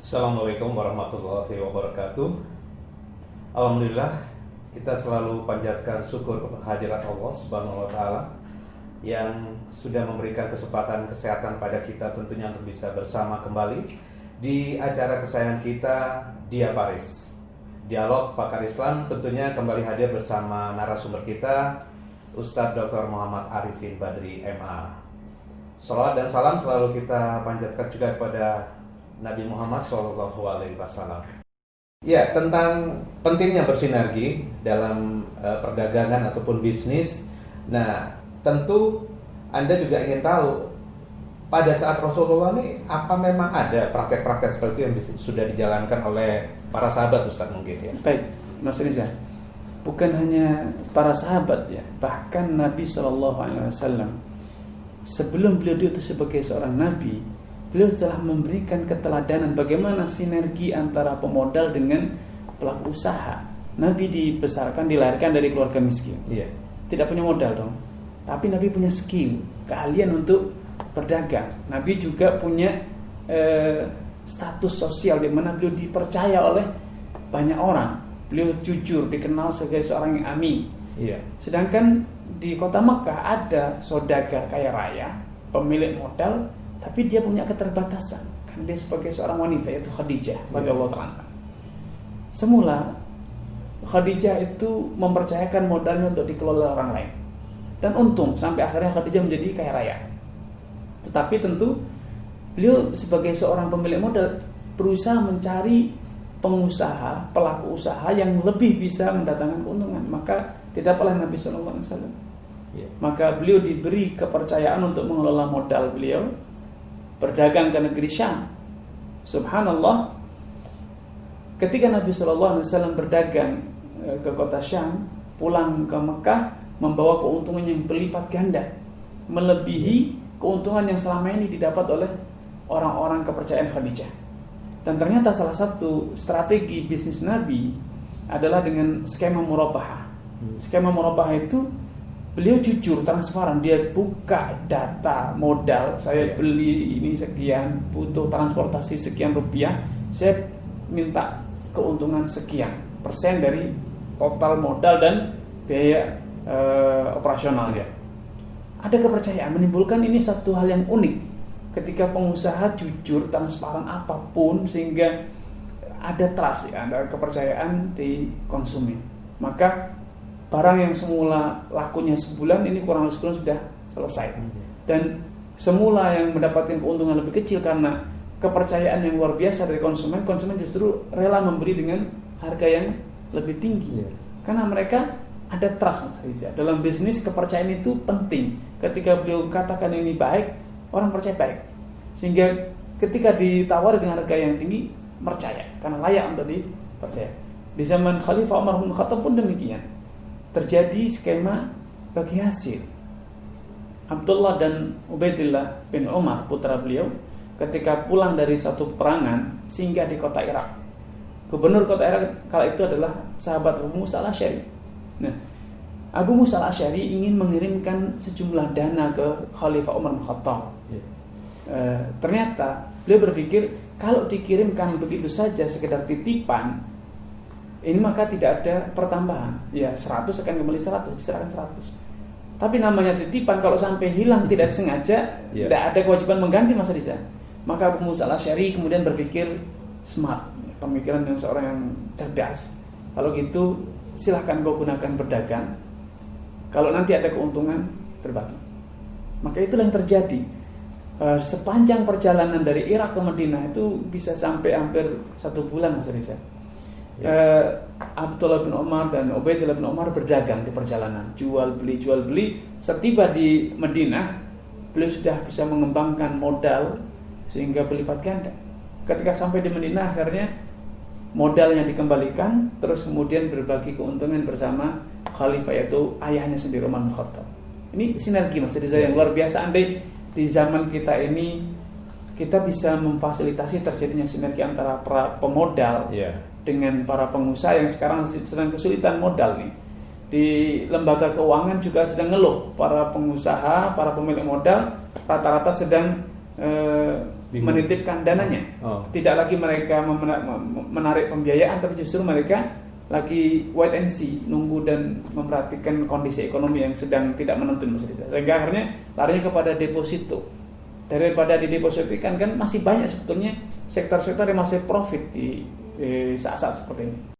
Assalamualaikum warahmatullahi wabarakatuh. Alhamdulillah, kita selalu panjatkan syukur kepada hadirat Allah Subhanahu wa taala yang sudah memberikan kesempatan kesehatan pada kita tentunya untuk bisa bersama kembali di acara kesayangan kita, Dia Paris. Dialog Pakar Islam tentunya kembali hadir bersama narasumber kita, Ustadz Dr. Muhammad Arifin Badri MA. Salawat dan salam selalu kita panjatkan juga kepada Nabi Muhammad SAW. Ya, tentang pentingnya bersinergi dalam perdagangan ataupun bisnis. Nah, tentu Anda juga ingin tahu pada saat Rasulullah ini apa memang ada praktek-praktek seperti yang sudah dijalankan oleh para sahabat, Ustaz, mungkin ya. Baik, Mas Riza. Bukan hanya para sahabat ya, bahkan Nabi SAW sebelum beliau diutus sebagai seorang nabi, beliau telah memberikan keteladanan bagaimana sinergi antara pemodal dengan pelaku usaha. Nabi dibesarkan, dilahirkan dari keluarga miskin. Iya. Tidak punya modal dong. Tapi Nabi punya skill, keahlian untuk berdagang. Nabi juga punya status sosial di mana beliau dipercaya oleh banyak orang. Beliau jujur, dikenal sebagai seorang yang amin. Iya. Sedangkan di kota Mekah ada saudagar kaya raya, pemilik modal, tapi dia punya keterbatasan karena dia sebagai seorang wanita, yaitu Khadijah radhiyallahu ta'ala. Semula Khadijah itu mempercayakan modalnya untuk dikelola orang lain, dan untung sampai akhirnya Khadijah menjadi kaya raya. Tetapi tentu beliau sebagai seorang pemilik modal berusaha mencari pengusaha, pelaku usaha yang lebih bisa mendatangkan keuntungan. Maka didapatlah Nabi SAW. Maka beliau diberi kepercayaan untuk mengelola modal beliau, berdagang ke negeri Syam. Subhanallah, ketika Nabi SAW berdagang ke kota Syam, pulang ke Mekah membawa keuntungan yang berlipat ganda, melebihi keuntungan yang selama ini didapat oleh orang-orang kepercayaan Khadijah. Dan ternyata salah satu strategi bisnis Nabi adalah dengan skema murabahah. Skema murabahah itu beliau jujur, transparan. Dia buka data modal, saya beli ini sekian, butuh transportasi sekian rupiah, saya minta keuntungan sekian persen dari total modal dan biaya operasionalnya. Ada kepercayaan, menimbulkan ini satu hal yang unik ketika pengusaha jujur, transparan apapun, sehingga ada trust ya, ada kepercayaan di konsumen. Maka barang yang semula lakunya sebulan, ini kurang lebih sebulan sudah selesai. Dan semula yang mendapatkan keuntungan lebih kecil karena kepercayaan yang luar biasa dari konsumen, konsumen justru rela memberi dengan harga yang lebih tinggi. Karena mereka ada trust, Mas Riza. Dalam bisnis kepercayaan itu penting. Ketika beliau katakan ini baik, orang percaya baik. Sehingga ketika ditawari dengan harga yang tinggi, percaya karena layak untuk dipercaya. Di zaman Khalifah Umar bin Khattab pun demikian. Terjadi skema bagi hasil. Abdullah dan Ubaidillah bin Umar, putra beliau, ketika pulang dari satu peperangan singgah di kota Irak. Gubernur kota Irak kala itu adalah sahabat Abu Musa al-Asy'ari. Nah, Abu Musa al-Asy'ari ingin mengirimkan sejumlah dana ke Khalifah Umar bin Khattab. Ternyata beliau berpikir kalau dikirimkan begitu saja sekedar titipan, ini maka tidak ada pertambahan. Ya 100 akan kembali 100, diserahkan 100. Tapi namanya titipan, kalau sampai hilang tidak disengaja, tidak ada kewajiban mengganti, Mas Riza. Maka Abu Musa al-Asy'ari kemudian berpikir smart, pemikiran yang seorang yang cerdas. Kalau gitu silahkan kau gunakan berdagang. Kalau nanti ada keuntungan, berbagi. Maka itulah yang terjadi. Sepanjang perjalanan dari Irak ke Madinah itu bisa sampai hampir 1 bulan, Mas Riza. Abdullah bin Umar dan Ubaidillah bin Umar berdagang di perjalanan, jual beli. Setiba di Madinah, beliau sudah bisa mengembangkan modal sehingga berlipat ganda. Ketika sampai di Madinah, akhirnya modalnya dikembalikan, terus kemudian berbagi keuntungan bersama khalifah, yaitu ayahnya sendiri, Umar bin Khattab. Ini sinergi, Mas Riza, yang luar biasa. Andai di zaman kita ini kita bisa memfasilitasi terjadinya sinergi antara para pemodal dengan para pengusaha yang sekarang sedang kesulitan modal nih. Di lembaga keuangan juga sedang ngeluh, para pengusaha, para pemilik modal rata-rata sedang menitipkan dananya. Tidak lagi mereka menarik pembiayaan, tapi justru mereka lagi wait and see, nunggu dan memperhatikan kondisi ekonomi yang sedang tidak menentu, sehingga akhirnya larinya kepada deposito. Daripada didepositokan kan masih banyak sebetulnya sektor-sektor yang masih profit di saat-saat seperti ini.